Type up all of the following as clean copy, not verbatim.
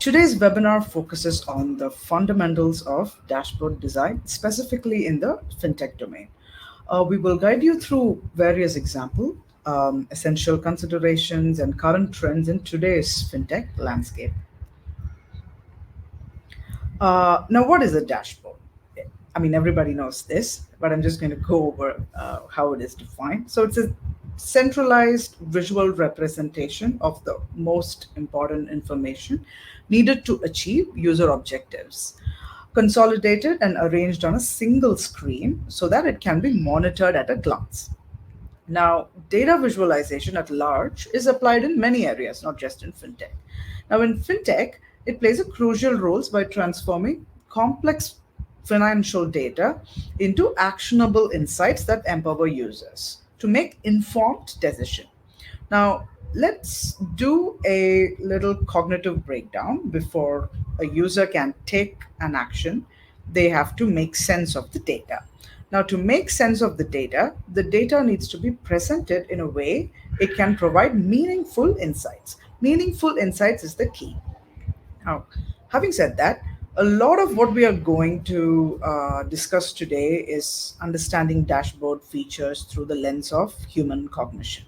Today's webinar focuses on the fundamentals of dashboard design, specifically in the FinTech domain. We will guide you through various examples, essential considerations, and current trends in today's FinTech landscape. Now, what is a dashboard? I mean, everybody knows this, but I'm just going to go over how it is defined. So, it's a centralized visual representation of the most important information needed to achieve user objectives, consolidated and arranged on a single screen so that it can be monitored at a glance. Now, data visualization at large is applied in many areas, not just in fintech. Now, in fintech, it plays a crucial role by transforming complex financial data into actionable insights that empower users to make informed decisions. Now, let's do a little cognitive breakdown. Before a user can take an action, they have to make sense of the data. Now, to make sense of the data needs to be presented in a way it can provide meaningful insights. Meaningful insights is the key. Now, having said that, a lot of what we are going to discuss today is understanding dashboard features through the lens of human cognition.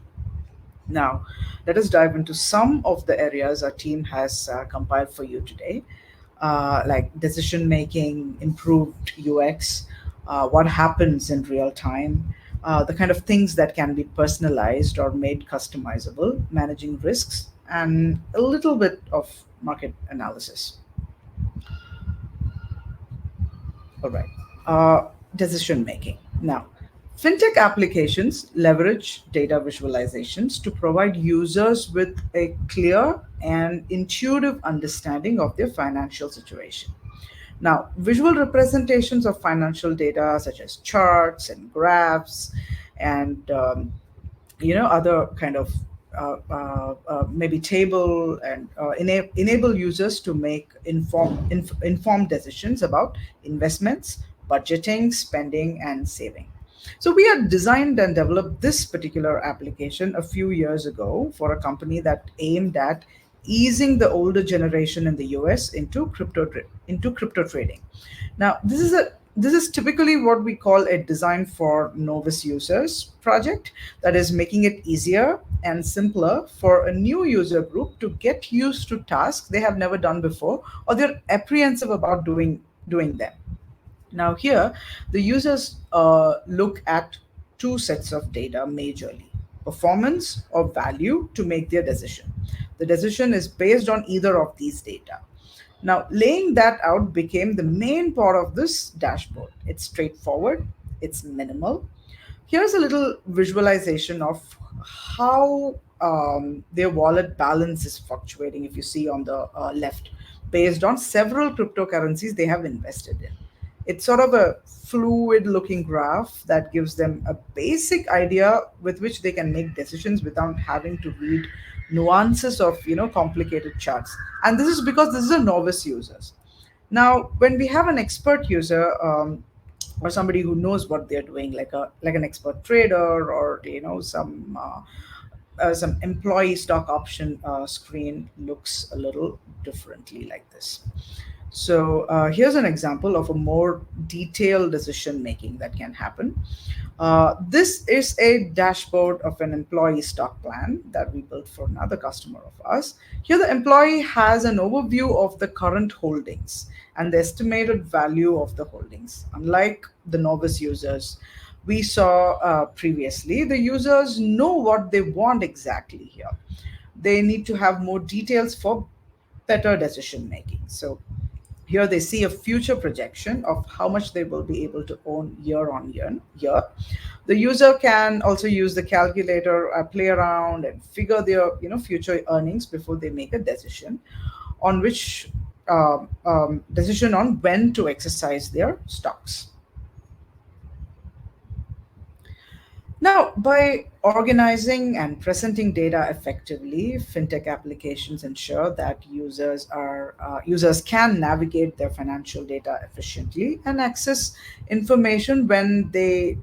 Now, let us dive into some of the areas our team has compiled for you today, like decision making, improved UX, what happens in real time, the kind of things that can be personalized or made customizable, managing risks, and a little bit of market analysis. All right. Decision making. Now, fintech applications leverage data visualizations to provide users with a clear and intuitive understanding of their financial situation. Now, visual representations of financial data, such as charts and graphs, and other kind of maybe table and enable users to make informed decisions about investments, budgeting, spending, and saving. So we had designed and developed this particular application a few years ago for a company that aimed at easing the older generation in the US into crypto trading. Now, this is typically what we call a design for novice users project, that is making it easier and simpler for a new user group to get used to tasks they have never done before, or they're apprehensive about doing them. Now, here, the users look at two sets of data majorly: performance or value to make their decision. The decision is based on either of these data. Now, laying that out became the main part of this dashboard. It's straightforward, it's minimal. Here's a little visualization of how their wallet balance is fluctuating, if you see on the left, based on several cryptocurrencies they have invested in. It's sort of a fluid looking graph that gives them a basic idea with which they can make decisions without having to read nuances of complicated charts. And this is because this is a novice users. Now, when we have an expert user, or somebody who knows what they're doing, like an expert trader, or some employee stock option screen looks a little differently like this. So here's an example of a more detailed decision making that can happen. This is a dashboard of an employee stock plan that we built for another customer of ours. Here, the employee has an overview of the current holdings and the estimated value of the holdings. Unlike the novice users we saw previously, the users know what they want exactly here. They need to have more details for better decision making. So here they see a future projection of how much they will be able to own year on year. The user can also use the calculator, play around and figure their future earnings before they make a decision on which decision on when to exercise their stocks. Now, by organizing and presenting data effectively, fintech applications ensure that users can navigate their financial data efficiently and access information when they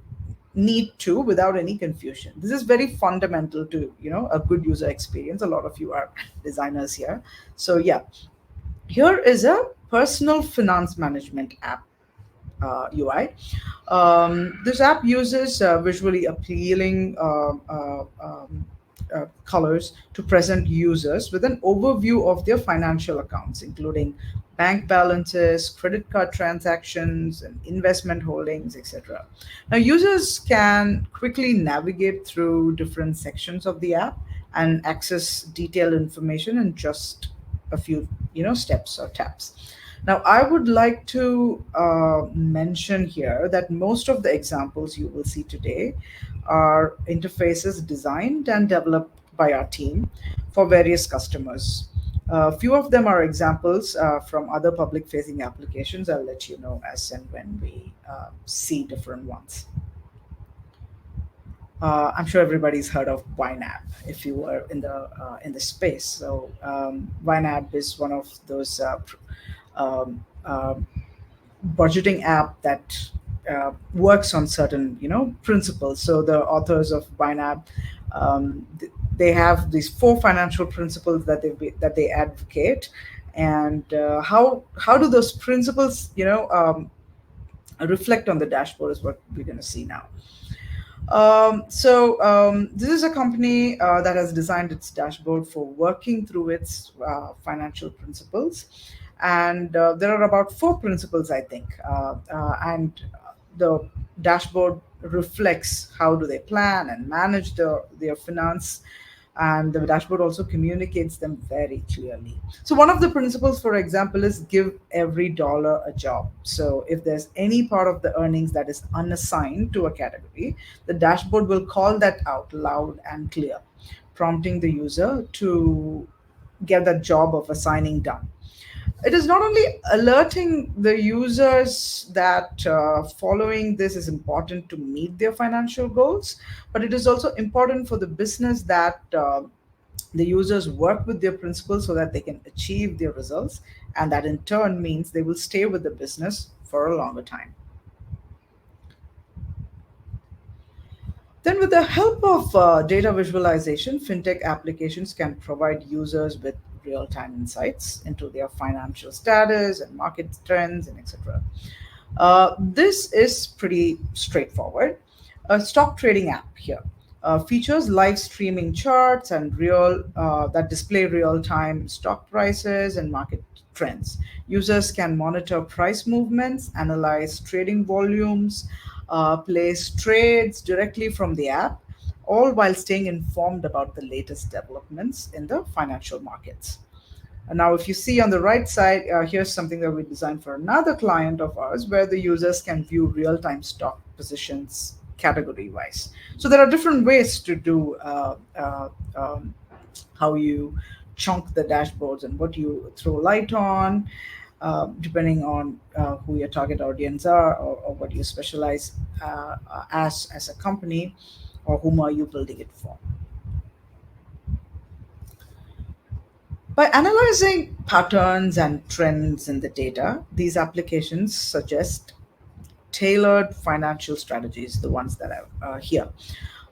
need to without any confusion. This is very fundamental to a good user experience. A lot of you are designers here, so yeah. Here is a personal finance management app UI. This app uses visually appealing colors to present users with an overview of their financial accounts, including bank balances, credit card transactions, and investment holdings, etc. Now, users can quickly navigate through different sections of the app and access detailed information in just a few, steps or taps. Now, I would like to mention here that most of the examples you will see today are interfaces designed and developed by our team for various customers. A few of them are examples from other public facing applications. I'll let you know as and when we see different ones. I'm sure everybody's heard of YNAB if you were in the space. So YNAB is one of those um, uh, budgeting app that works on certain principles. So the authors of YNAB, they have these four financial principles that they advocate, and how do those principles reflect on the dashboard is what we're going to see now. This is a company that has designed its dashboard for working through its financial principles, and there are about four principles, I think, and the dashboard reflects how do they plan and manage their finance, and the dashboard also communicates them very clearly. So one of the principles, for example, is give every dollar a job. So if there's any part of the earnings that is unassigned to a category, the dashboard will call that out loud and clear, prompting the user to get that job of assigning done. It is not only alerting the users that following this is important to meet their financial goals, but it is also important for the business that the users work with their principles so that they can achieve their results, and that in turn means they will stay with the business for a longer time. Then, with the help of data visualization, fintech applications can provide users with real time insights into their financial status and market trends and etc. This is pretty straightforward. A stock trading app here features live streaming charts and real that display real time stock prices and market trends. Users can monitor price movements, analyze trading volumes, place trades directly from the app, all while staying informed about the latest developments in the financial markets. And now, if you see on the right side, here's something that we designed for another client of ours where the users can view real time stock positions category wise. So, there are different ways to do how you chunk the dashboards and what you throw light on, depending on who your target audience are, or what you specialize as a company, or whom are you building it for. By analyzing patterns and trends in the data, these applications suggest tailored financial strategies, the ones that are here.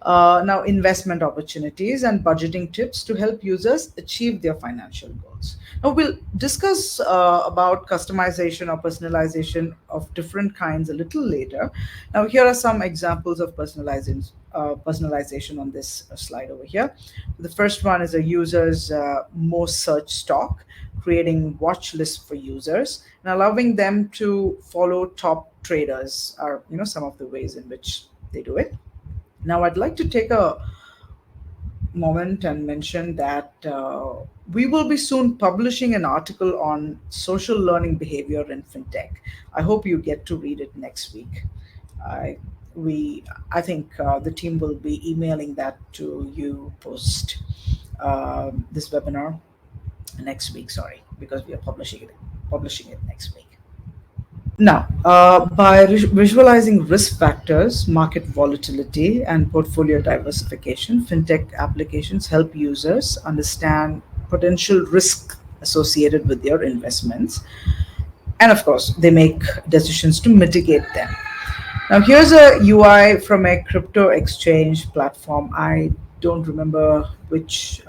Now, investment opportunities and budgeting tips to help users achieve their financial goals. Now, we'll discuss about customization or personalization of different kinds a little later. Now, here are some examples of personalization on this slide over here. The first one is a user's most searched stock, creating watch lists for users and allowing them to follow top traders are some of the ways in which they do it. Now, I'd like to take a moment and mention that we will be soon publishing an article on social learning behavior in fintech. I hope you get to read it next week. I I think the team will be emailing that to you post this webinar next week. Sorry, because we are publishing it next week. Now, by visualizing risk factors, market volatility, and portfolio diversification, fintech applications help users understand potential risk associated with their investments. And of course, they make decisions to mitigate them. Now, here's a UI from a crypto exchange platform I don't remember which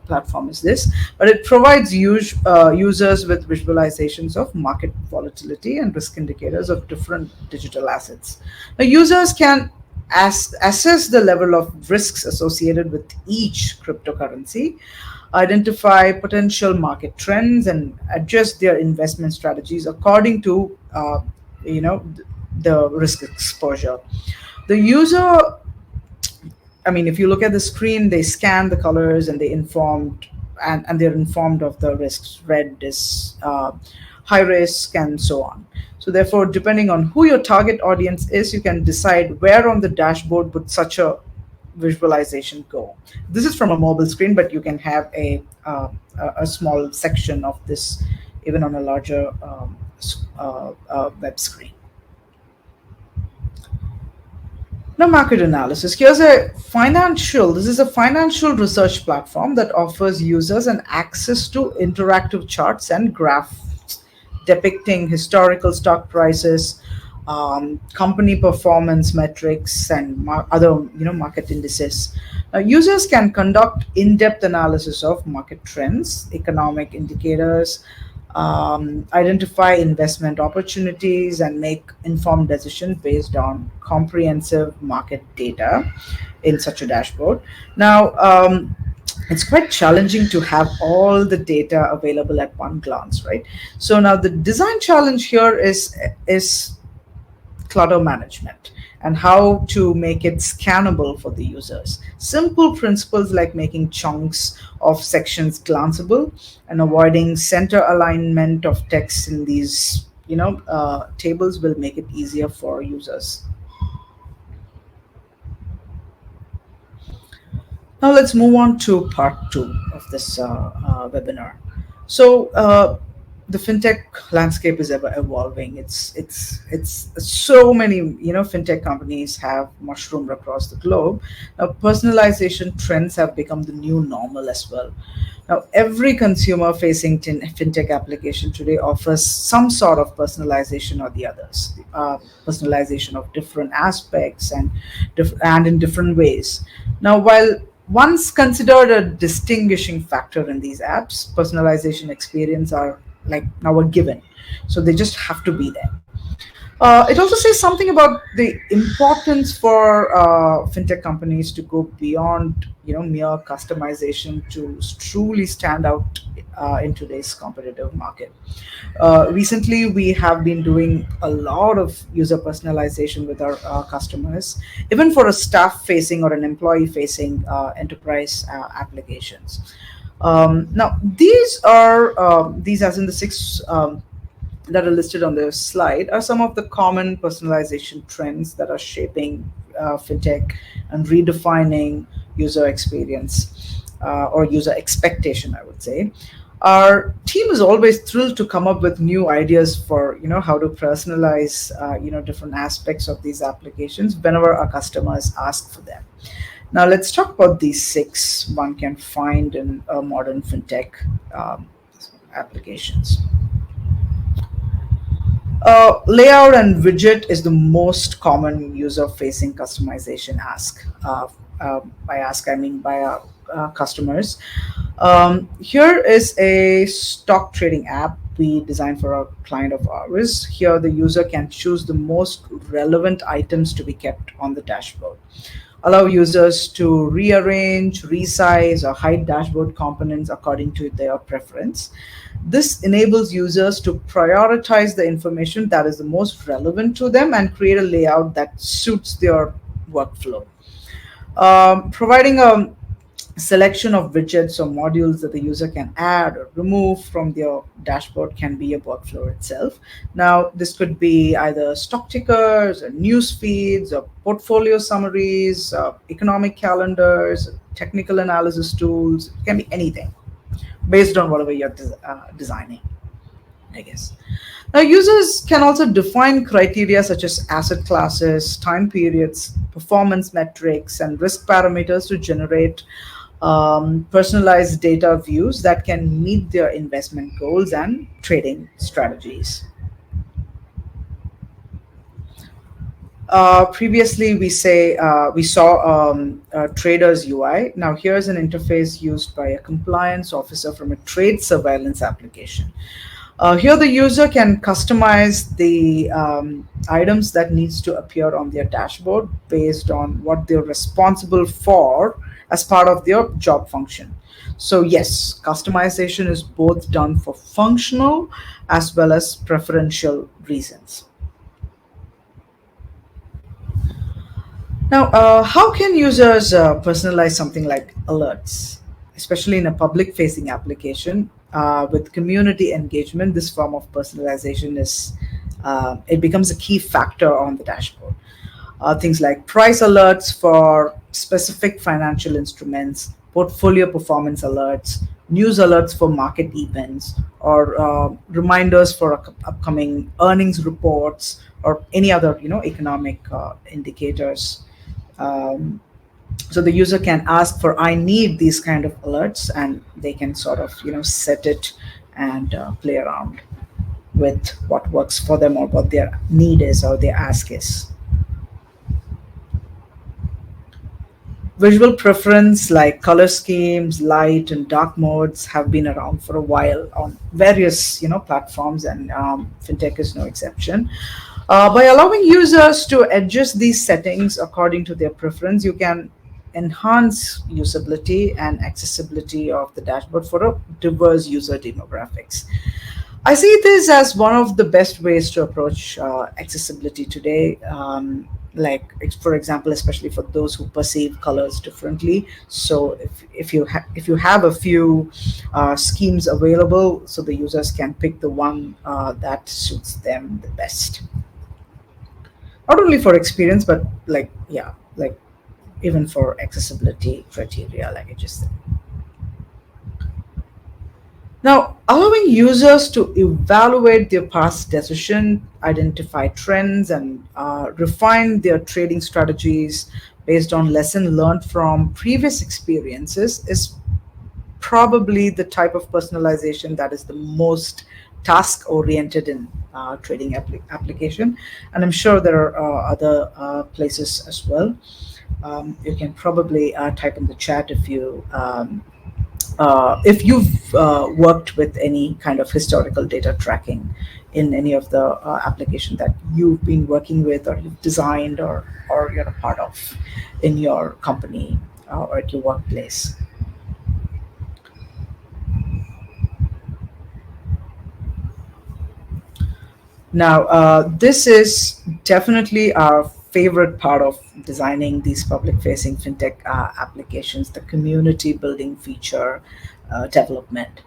platform is this, but it provides users with visualizations of market volatility and risk indicators of different digital assets. Now, users can assess the level of risks associated with each cryptocurrency, identify potential market trends, and adjust their investment strategies according to you know the risk exposure. The user, I mean, if you look at the screen, they scan the colors and and they're informed of the risks. Red is high risk, and so on. So therefore, depending on who your target audience is, you can decide where on the dashboard would such a visualization go. This is from a mobile screen, but you can have a small section of this even on a larger web screen. Now, market analysis. This is a financial research platform that offers users an access to interactive charts and graphs depicting historical stock prices, company performance metrics, and other market indices. Now, users can conduct in-depth analysis of market trends, economic indicators, identify investment opportunities, and make informed decisions based on comprehensive market data in such a dashboard. Now, it's quite challenging to have all the data available at one glance, right? So now the design challenge here is clutter management and how to make it scannable for the users. Simple principles like making chunks of sections glanceable and avoiding center alignment of text in these tables will make it easier for users. Now let's move on to part two of this webinar. So the fintech landscape is ever evolving. It's so many fintech companies have mushroomed across the globe. Now personalization trends have become the new normal as well. Now every consumer facing fintech application today offers some sort of personalization or the others. Personalization of different aspects and in different ways. Now while once considered a distinguishing factor in these apps, personalization experience are like now a given. So they just have to be there. It also says something about the importance for fintech companies to go beyond mere customization to truly stand out in today's competitive market. Recently, we have been doing a lot of user personalization with our customers, even for a staff-facing or an employee-facing enterprise applications. Now, these as in the six that are listed on the slide are some of the common personalization trends that are shaping fintech and redefining user experience or user expectation, I would say. Our team is always thrilled to come up with new ideas for how to personalize different aspects of these applications whenever our customers ask for them. Now let's talk about these six one can find in modern fintech applications. Layout and widget is the most common user-facing customization ask. By ask, I mean by our customers. Here is a stock trading app we designed for a client of ours. Here, the user can choose the most relevant items to be kept on the dashboard. Allow users to rearrange, resize, or hide dashboard components according to their preference. This enables users to prioritize the information that is the most relevant to them and create a layout that suits their workflow. Providing a selection of widgets or modules that the user can add or remove from their dashboard can be a workflow itself. Now, this could be either stock tickers or news feeds or portfolio summaries, economic calendars, technical analysis tools. It can be anything based on whatever you're designing, I guess. Now, users can also define criteria such as asset classes, time periods, performance metrics, and risk parameters to generate personalized data views that can meet their investment goals and trading strategies. Previously, we saw traders UI. Now, here's an interface used by a compliance officer from a trade surveillance application. Here, the user can customize the items that needs to appear on their dashboard based on what they're responsible for as part of their job function. So, yes, customization is both done for functional as well as preferential reasons. Now, how can users personalize something like alerts, especially in a public facing application? With community engagement, this form of personalization it becomes a key factor on the dashboard. Things like price alerts for specific financial instruments, portfolio performance alerts, news alerts for market events, or reminders for upcoming earnings reports or any other economic indicators. Um, so the user can ask for I need these kind of alerts, and they can sort of set it and play around with what works for them or what their need is or their ask is. Visual preference like color schemes, light and dark modes have been around for a while on various platforms, and fintech is no exception. By allowing users to adjust these settings according to their preference, you can enhance usability and accessibility of the dashboard for a diverse user demographics. I see this as one of the best ways to approach accessibility today. For example, especially for those who perceive colors differently. So if you have a few schemes available, so the users can pick the one that suits them the best. Not only for experience, but like even for accessibility criteria, like I just said. Now, allowing users to evaluate their past decision, identify trends, and refine their trading strategies based on lesson learned from previous experiences is probably the type of personalization that is the most task oriented in trading application. And I'm sure there are other places as well. You can probably type in the chat if you've worked with any kind of historical data tracking in any of the application that you've been working with or you've designed or you're a part of in your company or at your workplace. Now, this is definitely our favorite part of designing these public facing fintech applications, the community building feature development.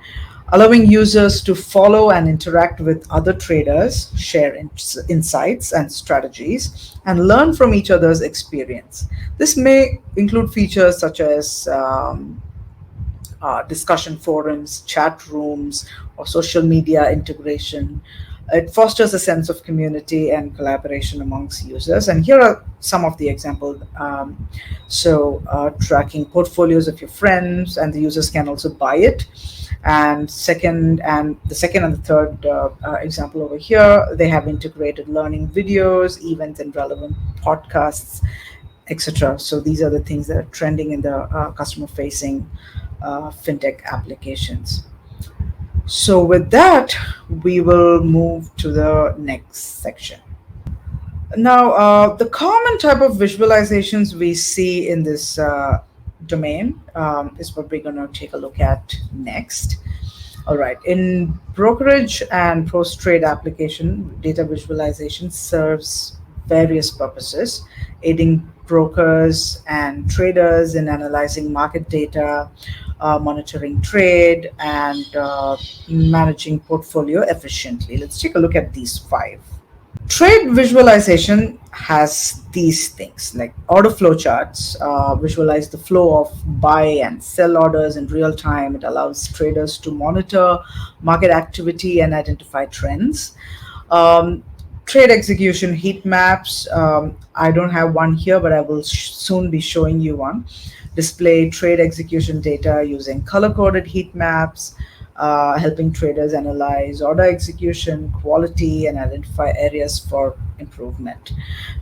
Allowing users to follow and interact with other traders, share insights and strategies, and learn from each other's experience. This may include features such as discussion forums, chat rooms, or social media integration. It fosters a sense of community and collaboration amongst users. And here are some of the examples. Tracking portfolios of your friends, and the users can also buy it. And the second and the third example over here, they have integrated learning videos, events, and relevant podcasts, etc. So these are the things that are trending in the customer-facing fintech applications. So with that, we will move to the next section. Now, the common type of visualizations we see in this domain is what we're going to take a look at next. All right. In brokerage and post-trade application, data visualization serves various purposes, aiding brokers and traders in analyzing market data, monitoring trade, and managing portfolio efficiently. Let's take a look at these five. Trade visualization has these things like order flow charts, visualize the flow of buy and sell orders in real time. It allows traders to monitor market activity and identify trends. Um, Trade execution heat maps. I don't have one here, but I will soon be showing you one. Display trade execution data using color coded heat maps, helping traders analyze order execution, quality, and identify areas for improvement.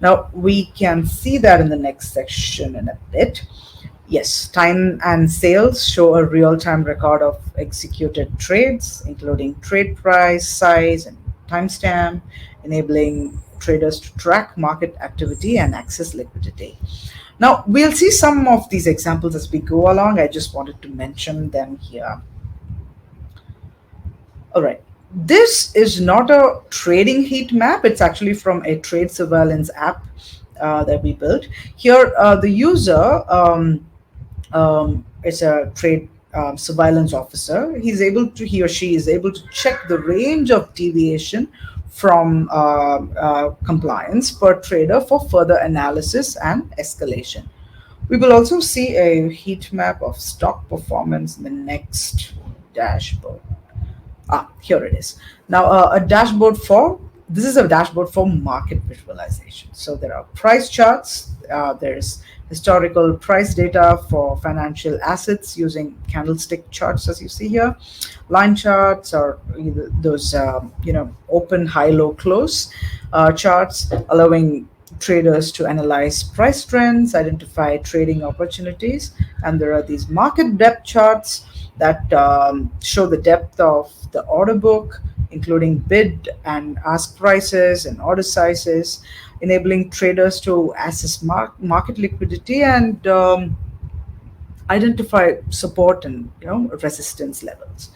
Now, we can see that in the next section in a bit. Yes, time and sales show a real time record of executed trades, including trade price, size, and timestamp, enabling traders to track market activity and access liquidity. Now, we'll see some of these examples as we go along. I just wanted to mention them here. All right. This is not a trading heat map. It's actually from a trade surveillance app that we built. Here, the user is a trade surveillance officer. He or she is able to check the range of deviation from compliance per trader for further analysis and escalation. We will also see a heat map of stock performance in the next dashboard. Here it is. Now, this is a dashboard for market visualization. So there are price charts. There's historical price data for financial assets using candlestick charts, as you see here. Line charts or either those, open, high, low, close charts, allowing traders to analyze price trends, identify trading opportunities, and there are these market depth charts that show the depth of the order book, including bid and ask prices and order sizes, enabling traders to assess market liquidity and identify support and resistance levels.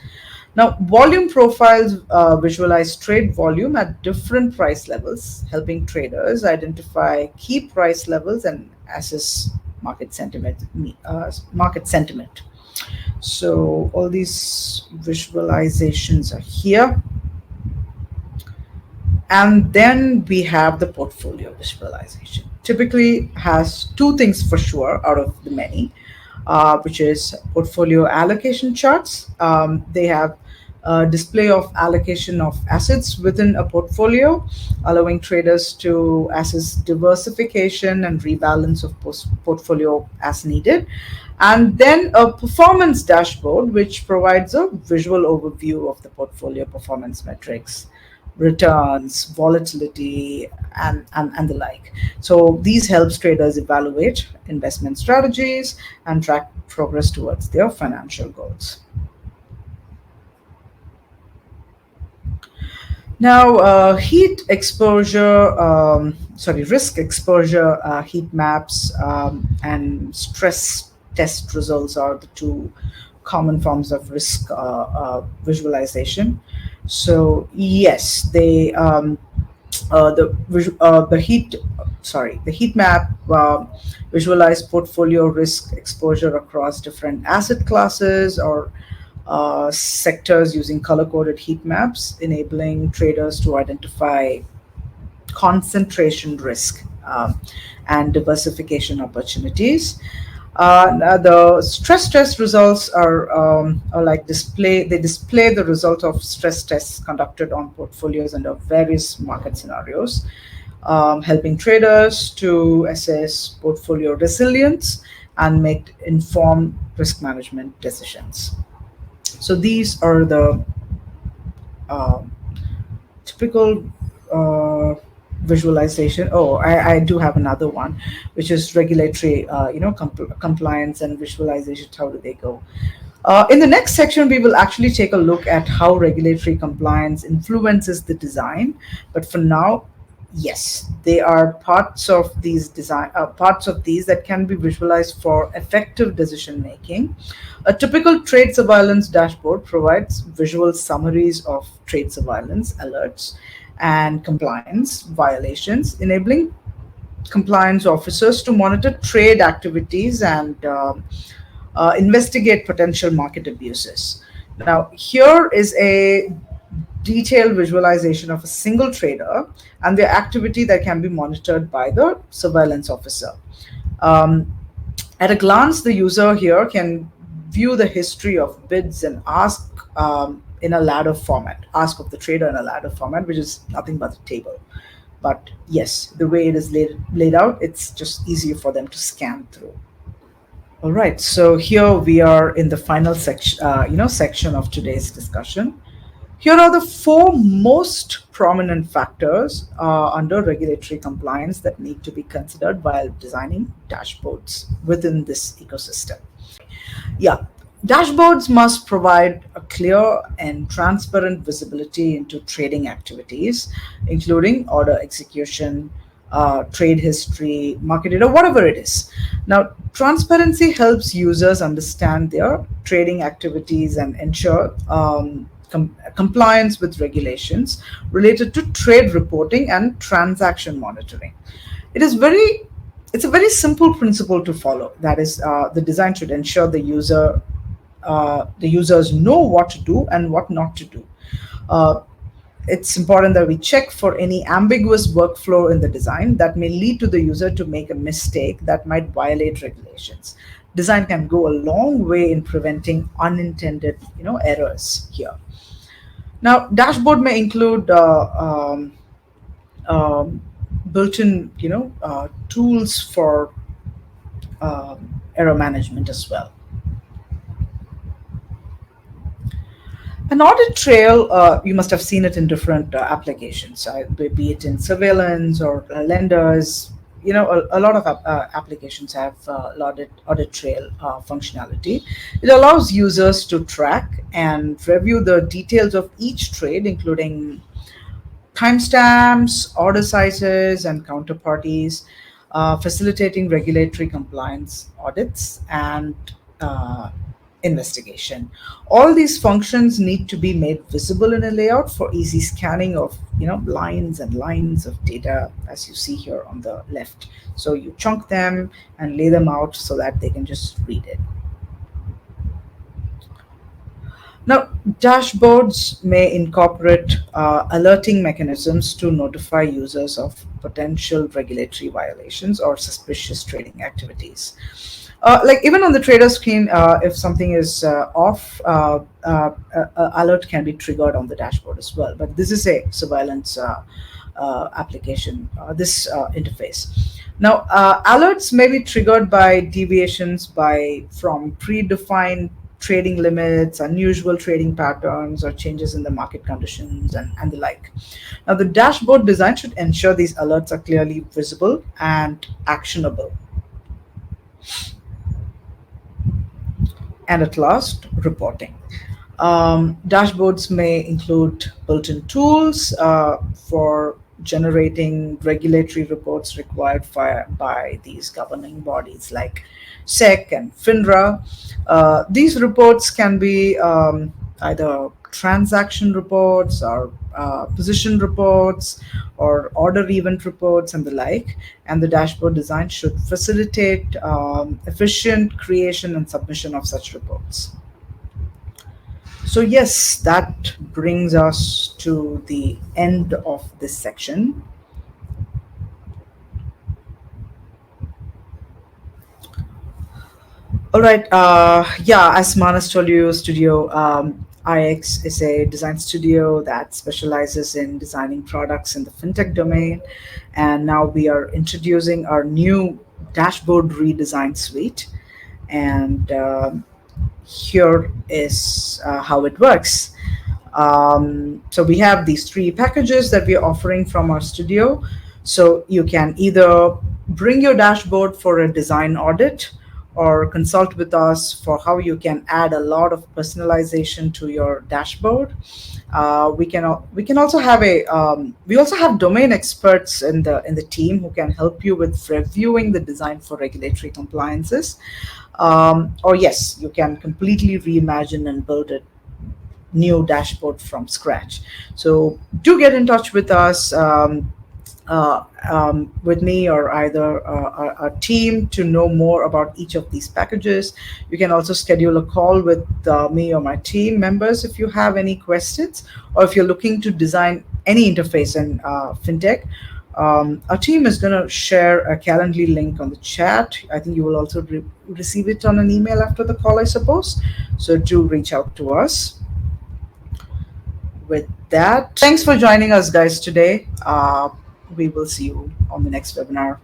Now, volume profiles visualize trade volume at different price levels, helping traders identify key price levels and assess market sentiment. So all these visualizations are here. And then we have the portfolio visualization. Typically has two things for sure out of the many, which is portfolio allocation charts. They have a display of allocation of assets within a portfolio, allowing traders to assess diversification and rebalance of portfolio as needed. And then a performance dashboard, which provides a visual overview of the portfolio performance metrics, returns, volatility, and the like. So these helps traders evaluate investment strategies and track progress towards their financial goals. Now, risk exposure heat maps and stress test results are the two common forms of risk visualization. So yes, the heat map visualize portfolio risk exposure across different asset classes or sectors using color-coded heat maps, enabling traders to identify concentration risk and diversification opportunities. Now the stress test results are like they display the result of stress tests conducted on portfolios under various market scenarios, helping traders to assess portfolio resilience and make informed risk management decisions. So these are the uh, typical visualization. Oh, I do have another one, which is regulatory, compliance and visualization. How do they go? In the next section, we will actually take a look at how regulatory compliance influences the design. But for now, yes, they are parts of these that can be visualized for effective decision making. A typical trade surveillance dashboard provides visual summaries of trade surveillance alerts and compliance violations, enabling compliance officers to monitor trade activities and investigate potential market abuses. Now, here is a detailed visualization of a single trader and their activity that can be monitored by the surveillance officer. Um, at a glance, the user here can view the history of bids and ask in a ladder format, ask of the trader in a ladder format, which is nothing but a table. But yes, the way it is laid out, it's just easier for them to scan through. All right, so here we are in the final section, section of today's discussion. Here are the four most prominent factors under regulatory compliance that need to be considered while designing dashboards within this ecosystem. Yeah, dashboards must provide a clear and transparent visibility into trading activities, including order execution, trade history, market data, whatever it is. Now, transparency helps users understand their trading activities and ensure compliance with regulations related to trade reporting and transaction monitoring. It is very it's a very simple principle to follow. That is, the design should ensure the users know what to do and what not to do. Uh, it's important that we check for any ambiguous workflow in the design that may lead to the user to make a mistake that might violate regulations. Design can go a long way in preventing unintended, errors here. Now, dashboard may include um, built-in, tools for error management as well. An audit trail, you must have seen it in different applications, be it in surveillance or lenders. A lot of applications have audit trail functionality. It allows users to track and review the details of each trade, including timestamps, order sizes, and counterparties, facilitating regulatory compliance audits and uh, investigation. All these functions need to be made visible in a layout for easy scanning of lines and lines of data, as you see here on the left. So you chunk them and lay them out so that they can just read it. Now, dashboards may incorporate alerting mechanisms to notify users of potential regulatory violations or suspicious trading activities. Like even on the trader screen, if something is off, alert can be triggered on the dashboard as well. But this is a surveillance application, this interface. Now, alerts may be triggered by deviations from predefined trading limits, unusual trading patterns, or changes in the market conditions, and the like. Now, the dashboard design should ensure these alerts are clearly visible and actionable. And at last, reporting. Dashboards may include built-in tools for generating regulatory reports required by these governing bodies like SEC and FINRA. These reports can be either transaction reports or position reports or order event reports and the like. And the dashboard design should facilitate efficient creation and submission of such reports. So, yes, that brings us to the end of this section. All right. Yeah, as Manas told you, Studio IX is a design studio that specializes in designing products in the fintech domain. And now we are introducing our new dashboard redesign suite. And here is how it works. So we have these three packages that we are offering from our studio. So you can either bring your dashboard for a design audit or consult with us for how you can add a lot of personalization to your dashboard. We can also have we also have domain experts in the team who can help you with reviewing the design for regulatory compliances. Or yes, you can completely reimagine and build a new dashboard from scratch. So do get in touch with us, with me or either our team to know more about each of these packages. You can also schedule a call with me or my team members if you have any questions, or if you're looking to design any interface in fintech. Our team is going to share a Calendly link on the chat. I think you will also receive it on an email after the call, I suppose. So do reach out to us. With that, thanks for joining us, guys, today. We will see you on the next webinar.